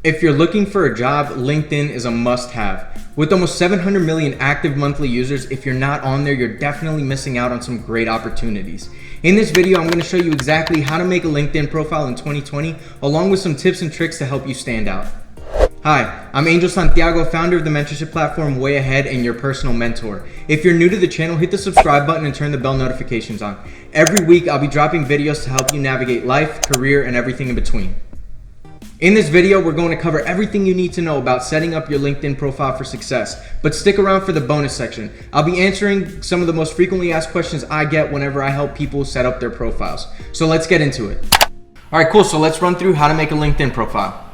If you're looking for a job, LinkedIn is a must-have. With almost 700 million active monthly users, if you're not on there, you're definitely missing out on some great opportunities. In this video, I'm going to show you exactly how to make a LinkedIn profile in 2020, along with some tips and tricks to help you stand out. Hi, I'm Santiago, founder of the mentorship platform WAYAHEAD and your personal mentor. If you're new to the channel, hit the subscribe button and turn the bell notifications on. Every week, I'll be dropping videos to help you navigate life, career, and everything in between. In this video, we're going to cover everything you need to know about setting up your LinkedIn profile for success, but stick around for the bonus section. I'll be answering some of the most frequently asked questions I get whenever I help people set up their profiles. So let's get into it. All right, cool. So let's run through how to make a LinkedIn profile.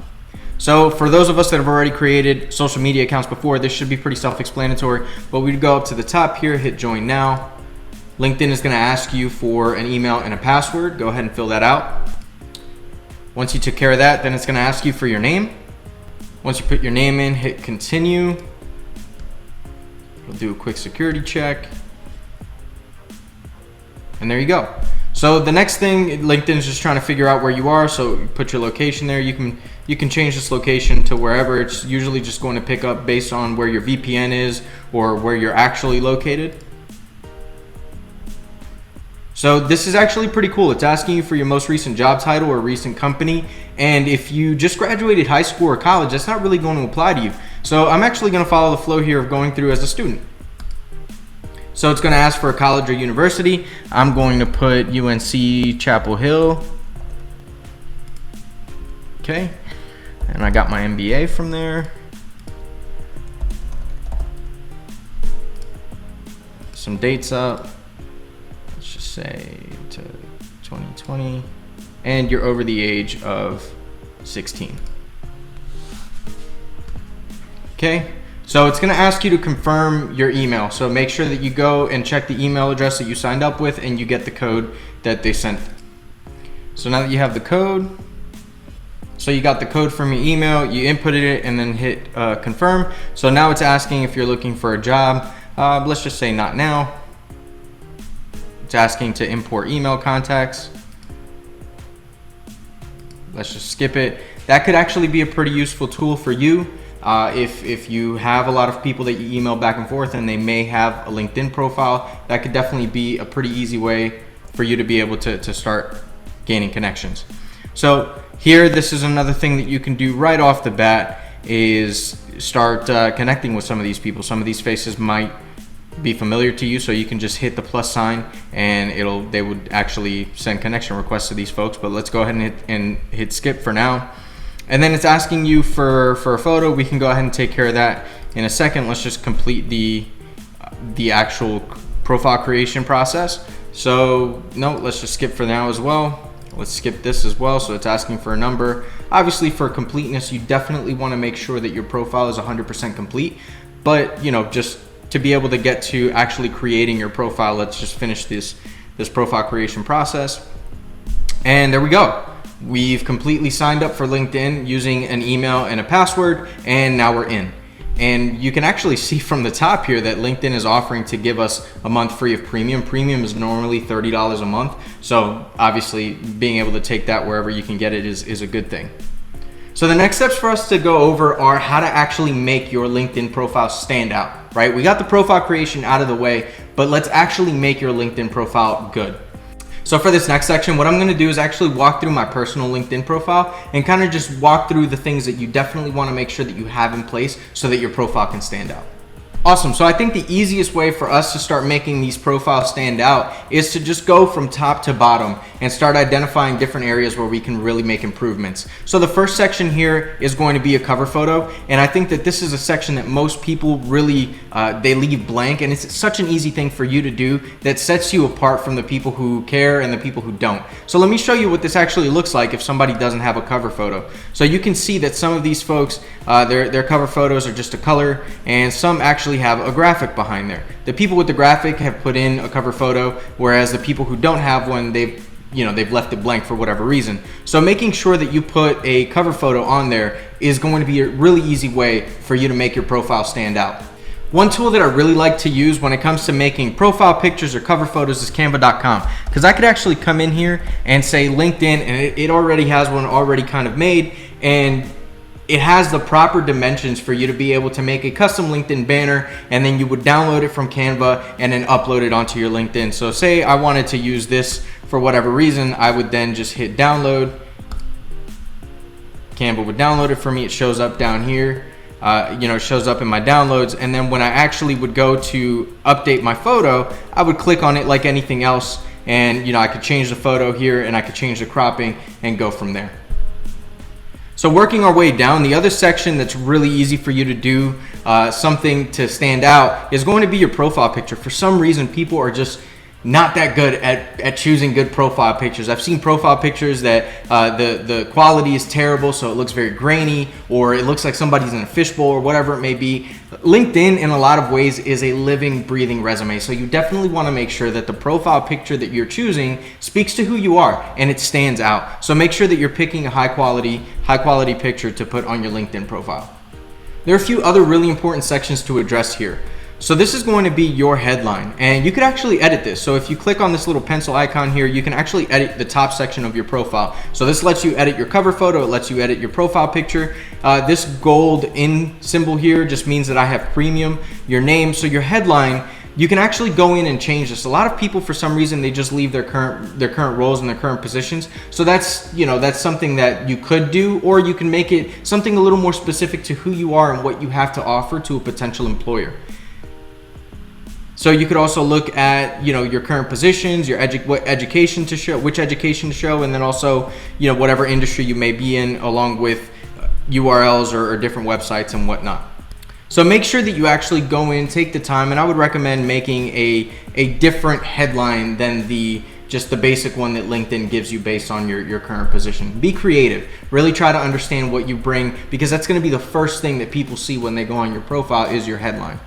So for those of us that have already created social media accounts before, this should be pretty self-explanatory, but we'd go up to the top here, hit join now. LinkedIn is going to ask you for an email and a password. Go ahead and fill that out. Once you took care of that, then it's going to ask you for your name. Once you put your name in, hit continue. We'll do a quick security check. And there you go. So the next thing, LinkedIn is just trying to figure out where you are. So you put your location there. You can change this location to wherever. It's usually just going to pick up based on where your VPN is or where you're actually located. So this is actually pretty cool. It's asking you for your most recent job title or recent company. And if you just graduated high school or college, that's not really going to apply to you. So I'm actually going to follow the flow here of going through as a student. So it's going to ask for a college or university. I'm going to put UNC Chapel Hill. Okay. And I got my MBA from there. Some dates up. Just say to 2020, and you're over the age of 16. Okay, so it's going to ask you to confirm your email. So make sure that you go and check the email address that you signed up with and you get the code that they sent. So now that you have the code, so you got the code from your email, you inputted it and then hit confirm. So now it's asking if you're looking for a job. Let's just say not now. It's asking to import email contacts. Let's just skip it. That could actually be a pretty useful tool for you if you have a lot of people that you email back and forth and they may have a LinkedIn profile. That could definitely be a pretty easy way for you to be able to start gaining connections. So here, this is another thing that you can do right off the bat is start connecting with some of these people. Some of these faces might be familiar to you, so you can just hit the plus sign and they would actually send connection requests to these folks. But let's go ahead and hit skip for now. And then it's asking you for a photo. We can go ahead and take care of that in a second. Let's just complete the actual profile creation process. So no, let's just skip for now as well. Let's skip this as well. So it's asking for a number. Obviously, for completeness, you definitely want to make sure that your profile is 100% complete, but just to be able to get to actually creating your profile, let's just finish this profile creation process. And there we go. We've completely signed up for LinkedIn using an email and a password, and now we're in. And you can actually see from the top here that LinkedIn is offering to give us a month free of premium. Premium is normally $30 a month. So obviously being able to take that wherever you can get it is a good thing. So the next steps for us to go over are how to actually make your LinkedIn profile stand out, right? We got the profile creation out of the way, but let's actually make your LinkedIn profile good. So for this next section, what I'm going to do is actually walk through my personal LinkedIn profile and kind of just walk through the things that you definitely want to make sure that you have in place so that your profile can stand out. Awesome. So I think the easiest way for us to start making these profiles stand out is to just go from top to bottom and start identifying different areas where we can really make improvements. So the first section here is going to be a cover photo. And I think that this is a section that most people really, they leave blank. And it's such an easy thing for you to do that sets you apart from the people who care and the people who don't. So let me show you what this actually looks like if somebody doesn't have a cover photo. So you can see that some of these folks, their cover photos are just a color, and some actually have a graphic behind there. The people with the graphic have put in a cover photo, whereas the people who don't have one, they've left it blank for whatever reason. So making sure that you put a cover photo on there is going to be a really easy way for you to make your profile stand out. One tool that I really like to use when it comes to making profile pictures or cover photos is canva.com, because I could actually come in here and say LinkedIn, and it already has one already kind of made, and it has the proper dimensions for you to be able to make a custom LinkedIn banner, and then you would download it from Canva and then upload it onto your LinkedIn. So say I wanted to use this for whatever reason, I would then just hit download. Canva would download it for me. It shows up down here. It shows up in my downloads, and then when I actually would go to update my photo, I would click on it like anything else, and I could change the photo here, and I could change the cropping and go from there. So working our way down, the other section that's really easy for you to do something to stand out is going to be your profile picture. For some reason, people are just not that good at choosing good profile pictures. I've seen profile pictures that the quality is terrible, so it looks very grainy, or it looks like somebody's in a fishbowl, or whatever it may be. LinkedIn, in a lot of ways, is a living, breathing resume. So you definitely want to make sure that the profile picture that you're choosing speaks to who you are and it stands out. So make sure that you're picking a high quality picture to put on your LinkedIn profile. There are a few other really important sections to address here. So this is going to be your headline, and you could actually edit this. So if you click on this little pencil icon here, you can actually edit the top section of your profile. So this lets you edit your cover photo, it lets you edit your profile picture. This gold in symbol here just means that I have premium, your name. So your headline, you can actually go in and change this. A lot of people, for some reason, they just leave their current roles and their current positions. So that's something that you could do, or you can make it something a little more specific to who you are and what you have to offer to a potential employer. So you could also look at, your current positions, your what education to show, which education to show, and then also, whatever industry you may be in, along with URLs or different websites and whatnot. So make sure that you actually go in, take the time, and I would recommend making a different headline than just the basic one that LinkedIn gives you based on your current position. Be creative. Really try to understand what you bring, because that's going to be the first thing that people see when they go on your profile is your headline.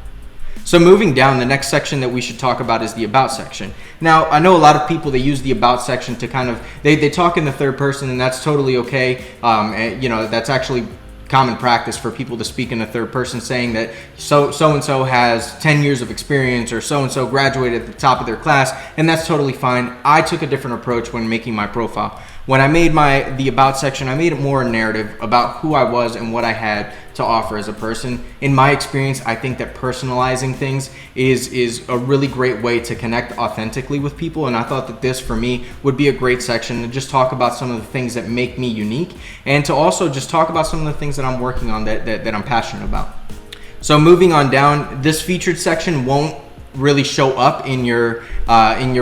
So moving down, the next section that we should talk about is the about section. Now, I know a lot of people, they use the about section to kind of, they talk in the third person, and that's totally okay. That's actually common practice for people to speak in the third person, saying that so-and-so has 10 years of experience, or so-and-so graduated at the top of their class, and that's totally fine. I took a different approach when making my profile. When I made the about section, I made it more a narrative about who I was and what I had to offer as a person. In my experience, I think that personalizing things is a really great way to connect authentically with people, and I thought that this, for me, would be a great section to just talk about some of the things that make me unique, and to also just talk about some of the things that I'm working on that I'm passionate about. So moving on down, this featured section won't really show up in your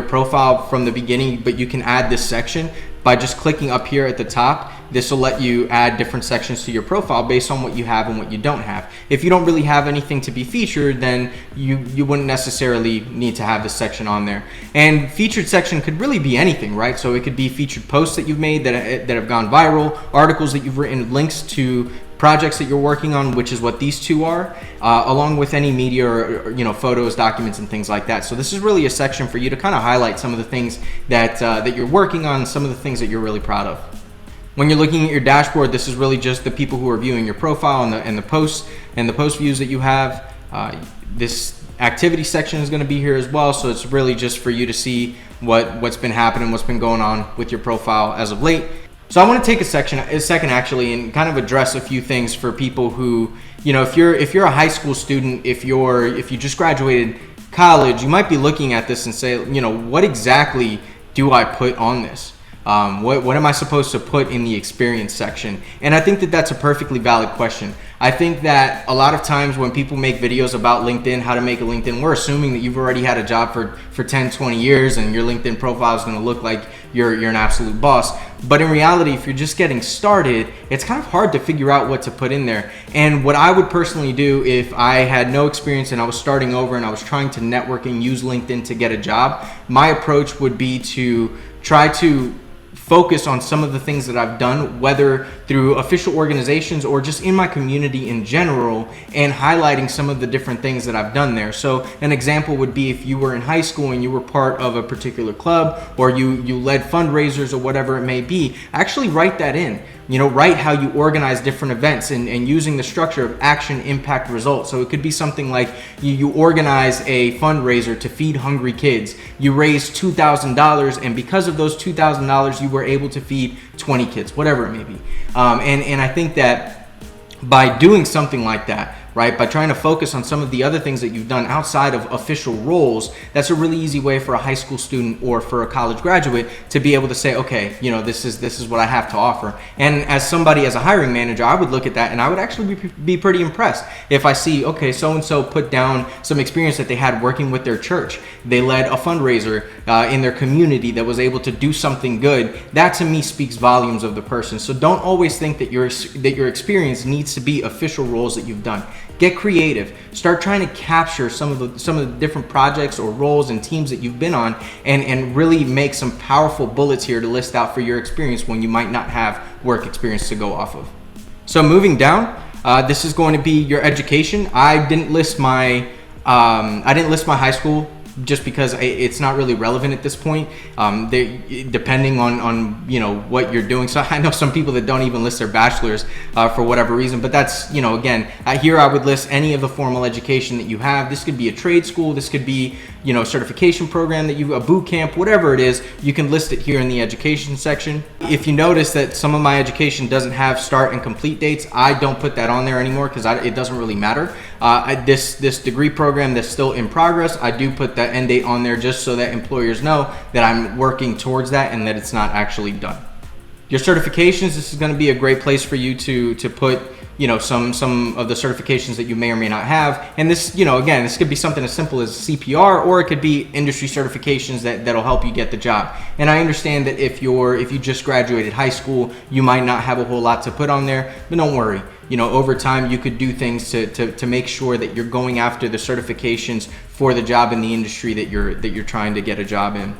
profile from the beginning, but you can add this section by just clicking up here at the top. This will let you add different sections to your profile based on what you have and what you don't have. If you don't really have anything to be featured, then you wouldn't necessarily need to have this section on there. And featured section could really be anything, right? So it could be featured posts that you've made that have gone viral, articles that you've written, links to projects that you're working on, which is what these two are, along with any media or photos, documents, and things like that. So this is really a section for you to kind of highlight some of the things that you're working on, some of the things that you're really proud of. When you're looking at your dashboard, this is really just the people who are viewing your profile and the post views that you have. This activity section is going to be here as well, so it's really just for you to see what's been happening, what's been going on with your profile as of late. So I want to take a second actually and kind of address a few things for people who, if you're a high school student, if you just graduated college, you might be looking at this and say, what exactly do I put on this? What am I supposed to put in the experience section? And I think that that's a perfectly valid question. I think that a lot of times when people make videos about LinkedIn, how to make a LinkedIn, we're assuming that you've already had a job for 10, 20 years and your LinkedIn profile is going to look like you're an absolute boss. But in reality, if you're just getting started, it's kind of hard to figure out what to put in there. And what I would personally do if I had no experience and I was starting over and I was trying to network and use LinkedIn to get a job, my approach would be to try to focus on some of the things that I've done, whether through official organizations or just in my community in general, and highlighting some of the different things that I've done there. So an example would be if you were in high school and you were part of a particular club, or you led fundraisers or whatever it may be, actually write that in. Write how you organize different events and using the structure of action, impact, result. So it could be something like you organize a fundraiser to feed hungry kids. You raised $2,000, and because of those $2,000, you were able to feed 20 kids, whatever it may be. And I think that by doing something like that, right? By trying to focus on some of the other things that you've done outside of official roles, that's a really easy way for a high school student or for a college graduate to be able to say, okay, you know, this is what I have to offer. And as somebody, as a hiring manager, I would look at that and I would actually be pretty impressed if I see, okay, so-and-so put down some experience that they had working with their church. They led a fundraiser in their community that was able to do something good. That to me speaks volumes of the person. So don't always think that your experience needs to be official roles that you've done. Get creative. Start trying to capture some of the different projects or roles and teams that you've been on, and really make some powerful bullets here to list out for your experience when you might not have work experience to go off of. So moving down, this is going to be your education. I didn't list my high school just because it's not really relevant at this point, depending on you know what you're doing. So I know some people that don't even list their bachelor's for whatever reason, but that's, you know, again, here I would list any of the formal education that you have. This could be a trade school, this could be, you know, certification program that a boot camp, whatever it is, you can list it here in the education section. If you notice that some of my education doesn't have start and complete dates, I don't put that on there anymore because it doesn't really matter. This degree program that's still in progress, I do put that end date on there just so that employers know that I'm working towards that and that it's not actually done. Your certifications, this is going to be a great place for you to put, you know, some of the certifications that you may or may not have. And this, you know, again, this could be something as simple as CPR, or it could be industry certifications that'll help you get the job. And I understand that if you just graduated high school, you might not have a whole lot to put on there, but don't worry. You know, over time you could do things to make sure that you're going after the certifications for the job in the industry that you're trying to get a job in.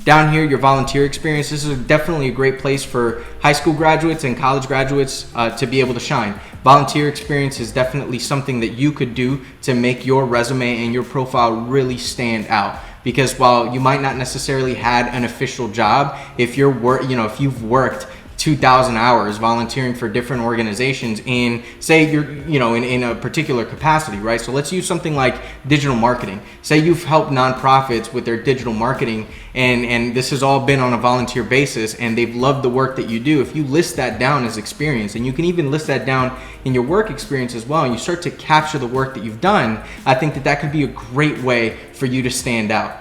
Down here, your volunteer experience. This is definitely a great place for high school graduates and college graduates to be able to shine. Volunteer experience is definitely something that you could do to make your resume and your profile really stand out. Because while you might not necessarily had an official job, if you've worked 2,000 hours volunteering for different organizations in, say you're, you know, in a particular capacity, right? So let's use something like digital marketing. Say you've helped nonprofits with their digital marketing, and this has all been on a volunteer basis, and they've loved the work that you do. If you list that down as experience, and you can even list that down in your work experience as well, and you start to capture the work that you've done, I think that could be a great way for you to stand out.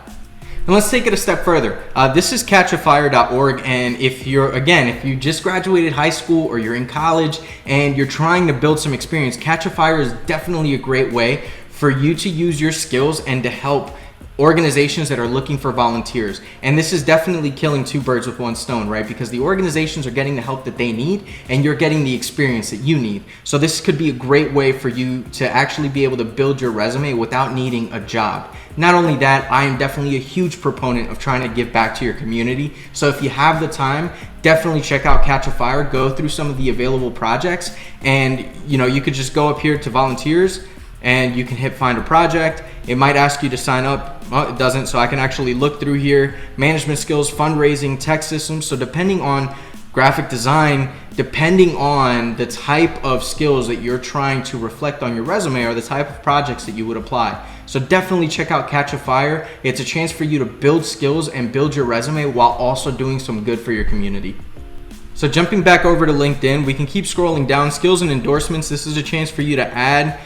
And let's take it a step further. This is catchafire.org, and if you just graduated high school or you're in college and you're trying to build some experience, Catch a Fire is definitely a great way for you to use your skills and to help organizations that are looking for volunteers. And this is definitely killing two birds with one stone, right? Because the organizations are getting the help that they need, and you're getting the experience that you need. So this could be a great way for you to actually be able to build your resume without needing a job. Not only that, I am definitely a huge proponent of trying to give back to your community. So if you have the time, definitely check out Catch a Fire, go through some of the available projects, and you know, you could just go up here to volunteers and you can hit find a project. It might ask you to sign up. Well, it doesn't, so I can actually look through here. Management skills, fundraising, tech systems. So depending on graphic design, depending on the type of skills that you're trying to reflect on your resume, or the type of projects that you would apply. So definitely check out Catch a Fire. It's a chance for you to build skills and build your resume while also doing some good for your community. So jumping back over to LinkedIn, we can keep scrolling down. Skills and endorsements. This is a chance for you to add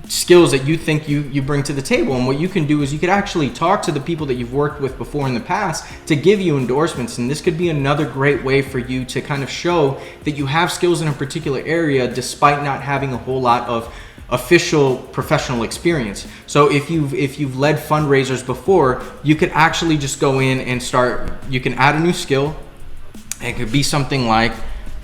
skills that you think you bring to the table. And what you can do is you could actually talk to the people that you've worked with before in the past to give you endorsements. And this could be another great way for you to kind of show that you have skills in a particular area despite not having a whole lot of official professional experience. So if you've led fundraisers before, you could actually just go in and you can add a new skill. It could be something like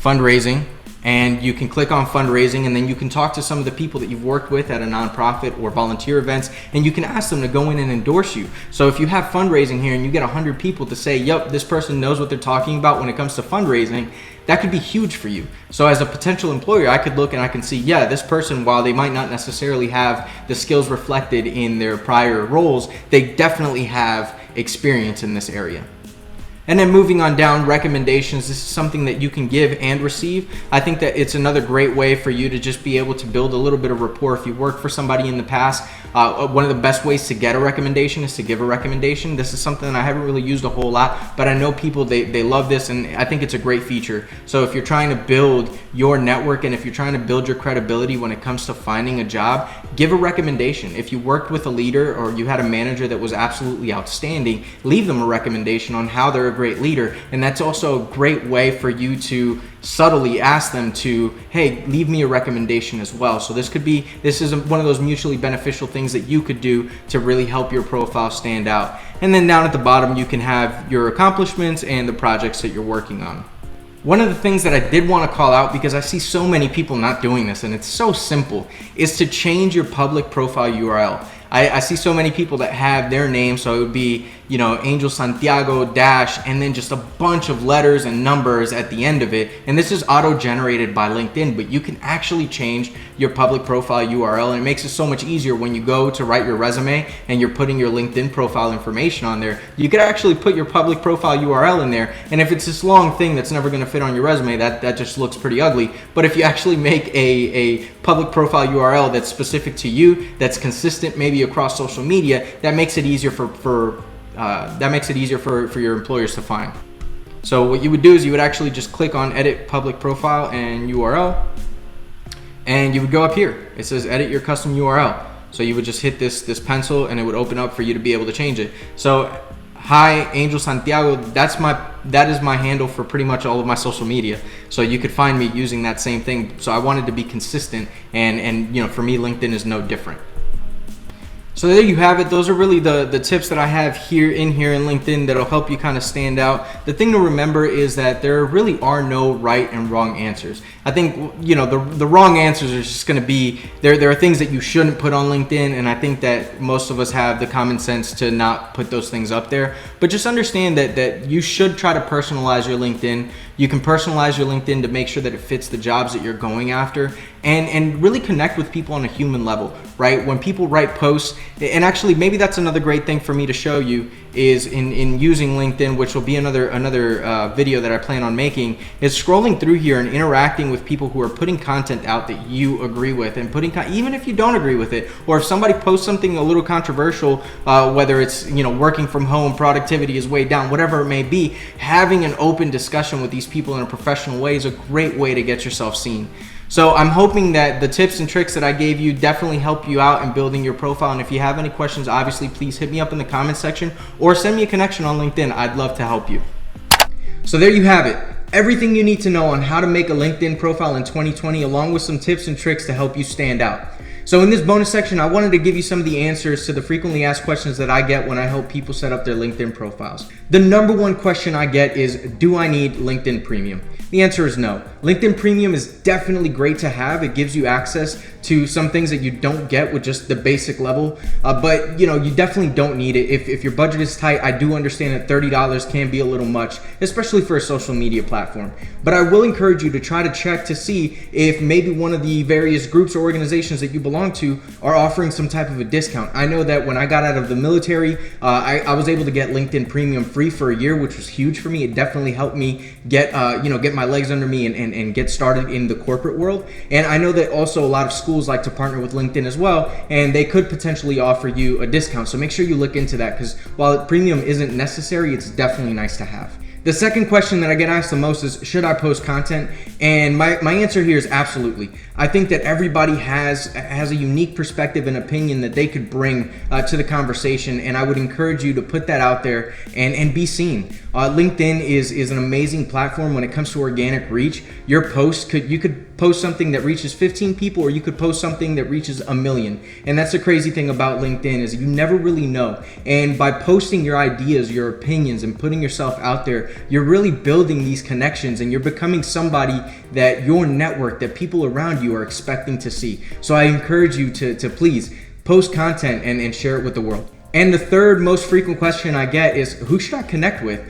fundraising, and you can click on fundraising, and then you can talk to some of the people that you've worked with at a nonprofit or volunteer events, and you can ask them to go in and endorse you. So if you have fundraising here and you get 100 people to say, yep, this person knows what they're talking about when it comes to fundraising, that could be huge for you. So as a potential employer, I could look and I can see, yeah, this person, while they might not necessarily have the skills reflected in their prior roles, they definitely have experience in this area. And then moving on down, recommendations. This is something that you can give and receive. I think that it's another great way for you to just be able to build a little bit of rapport. If you worked for somebody in the past, one of the best ways to get a recommendation is to give a recommendation. This is something that I haven't really used a whole lot, but I know people, they love this, and I think it's a great feature. So if you're trying to build your network and if you're trying to build your credibility when it comes to finding a job, give a recommendation. If you worked with a leader or you had a manager that was absolutely outstanding, leave them a recommendation on how they're a great leader. And that's also a great way for you to subtly ask them to, hey, leave me a recommendation as well. So this is one of those mutually beneficial things that you could do to really help your profile stand out. And then down at the bottom, you can have your accomplishments and the projects that you're working on. One of the things that I did want to call out, because I see so many people not doing this and it's so simple, is to change your public profile URL. I see so many people that have their name, so it would be, Angel Santiago dash, and then just a bunch of letters and numbers at the end of it. And this is auto-generated by LinkedIn, but you can actually change your public profile URL, and it makes it so much easier when you go to write your resume and you're putting your LinkedIn profile information on there. You could actually put your public profile URL in there, and if it's this long thing that's never going to fit on your resume, that just looks pretty ugly. But if you actually make a public profile URL that's specific to you, that's consistent maybe across social media, that makes it easier for your employers to find. So what you would do is you would actually just click on edit public profile and URL, and you would go up here. It says edit your custom URL. So you would just hit this pencil and it would open up for you to be able to change it. So hi, Angel Santiago, that is my handle for pretty much all of my social media. So you could find me using that same thing. So I wanted to be consistent, and for me, LinkedIn is no different. So there you have it. Those are really the tips that I have here in LinkedIn that'll help you kind of stand out. The thing to remember is that there really are no right and wrong answers. I think, the wrong answers are just going to be, there are things that you shouldn't put on LinkedIn, and I think that most of us have the common sense to not put those things up there. But just understand that you should try to personalize your LinkedIn. You can personalize your LinkedIn to make sure that it fits the jobs that you're going after, and really connect with people on a human level, right? When people write posts, and actually maybe that's another great thing for me to show you is in using LinkedIn, which will be another video that I plan on making, is scrolling through here and interacting with people who are putting content out that you agree with, and even if you don't agree with it, or if somebody posts something a little controversial, whether it's working from home, productivity is way down, whatever it may be, having an open discussion with these people in a professional way is a great way to get yourself seen. So I'm hoping that the tips and tricks that I gave you definitely help you out in building your profile. And if you have any questions, obviously, please hit me up in the comment section or send me a connection on LinkedIn. I'd love to help you. So there you have it. Everything you need to know on how to make a LinkedIn profile in 2020, along with some tips and tricks to help you stand out. So in this bonus section, I wanted to give you some of the answers to the frequently asked questions that I get when I help people set up their LinkedIn profiles. The number one question I get is, do I need LinkedIn Premium? The answer is no. LinkedIn Premium is definitely great to have. It gives you access to some things that you don't get with just the basic level, but you definitely don't need it. If your budget is tight, I do understand that $30 can be a little much, especially for a social media platform. But I will encourage you to try to check to see if maybe one of the various groups or organizations that you belong to are offering some type of a discount. I know that when I got out of the military, I was able to get LinkedIn Premium free for a year, which was huge for me. It definitely helped me get my legs under me and get started in the corporate world. And I know that also a lot of schools like to partner with LinkedIn as well, and they could potentially offer you a discount. So make sure you look into that, because while premium isn't necessary, it's definitely nice to have. The second question that I get asked the most is, should I post content? And my answer here is absolutely. I think that everybody has a unique perspective and opinion that they could bring to the conversation, and I would encourage you to put that out there and be seen. LinkedIn is an amazing platform when it comes to organic reach. Your post you could post something that reaches 15 people, or you could post something that reaches 1 million. And that's the crazy thing about LinkedIn, is you never really know. And by posting your ideas, your opinions, and putting yourself out there, you're really building these connections, and you're becoming somebody that your network, that people around you are expecting to see. So I encourage you to please post content and share it with the world. And the third most frequent question I get is, who should I connect with?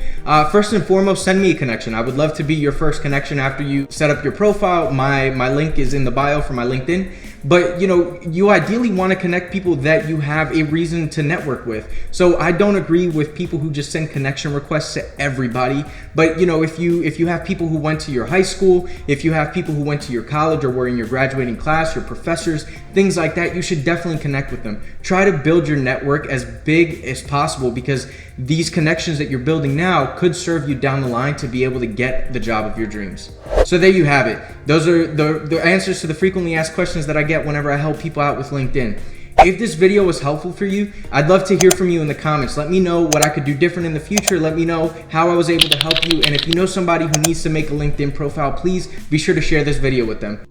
First and foremost, send me a connection. I would love to be your first connection after you set up your profile. My link is in the bio for my LinkedIn. but you ideally want to connect people that you have a reason to network with. So I don't agree with people who just send connection requests to everybody, but if you have people who went to your high school, if you have people who went to your college or were in your graduating class, your professors, things like that, you should definitely connect with them. Try to build your network as big as possible, because these connections that you're building now could serve you down the line to be able to get the job of your dreams. So there you have it. Those are the answers to the frequently asked questions that I get whenever I help people out with LinkedIn. If this video was helpful for you, I'd love to hear from you in the comments. Let me know what I could do different in the future. Let me know how I was able to help you. And if you know somebody who needs to make a LinkedIn profile, please be sure to share this video with them.